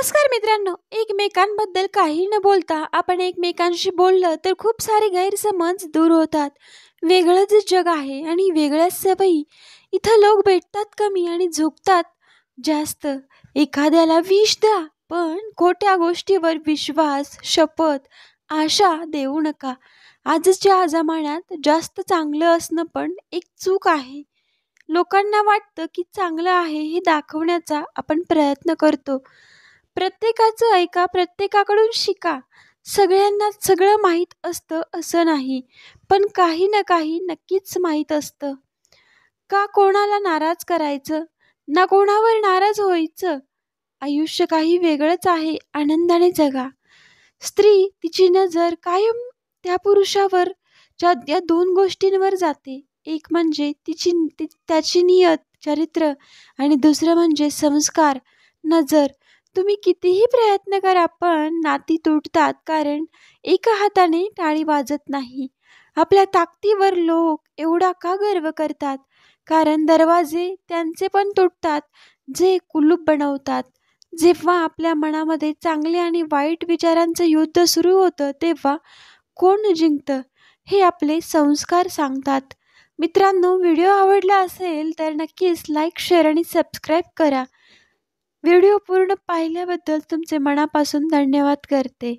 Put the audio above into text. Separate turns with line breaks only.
नमस्कार मित्रांनो, एकमेकांबद्दल काही न बोलता आपण एकमेकांशी बोललं तर खूप सारे गैरसमज दूर होतात. वेगळंच जग आहे आणि वेगळ्याच सवयी. इथं लोक भेटतात कमी आणि झुकतात जास्त. एखाद्याला विष द्या, पण खोट्या गोष्टीवर विश्वास, शपथ, आशा देऊ नका. आजच्या जमान्यात जास्त चांगलं असणं पण एक चूक आहे. लोकांना वाटतं की चांगलं आहे हे दाखवण्याचा आपण प्रयत्न करतो. प्रत्येकाचं ऐका, प्रत्येकाकडून शिका. सगळ्यांना सगळं माहीत असतं असं नाही, पण काही ना काही नक्कीच माहीत असतं. का कोणाला नाराज करायचं, ना कोणावर नाराज व्हायचं. आयुष्य काही वेगळंच आहे, आनंदाने जगा. स्त्री तिची नजर कायम त्या पुरुषावर, ज्या या दोन गोष्टींवर जाते. एक म्हणजे त्याची नियत, चरित्र आणि दुसरं म्हणजे संस्कार, नजर. तुम्ही कितीही प्रयत्न करा पण नाती तुटतात, कारण एका हाताने टाळी वाजत नाही. आपल्या ताकदीवर लोक एवढा का गर्व करतात? कारण दरवाजे त्यांचे पण तुटतात जे कुलूप बनवतात. जेव्हा आपल्या मनामध्ये चांगले आणि वाईट विचारांचं युद्ध सुरू होतं, तेव्हा कोण जिंकतं हे आपले संस्कार सांगतात. मित्रांनो, व्हिडिओ आवडला असेल तर नक्कीच लाईक, शेअर आणि सबस्क्राईब करा. व्हिडिओ पूर्ण पाहिल्याबद्दल तुमचे मनापासून धन्यवाद करते.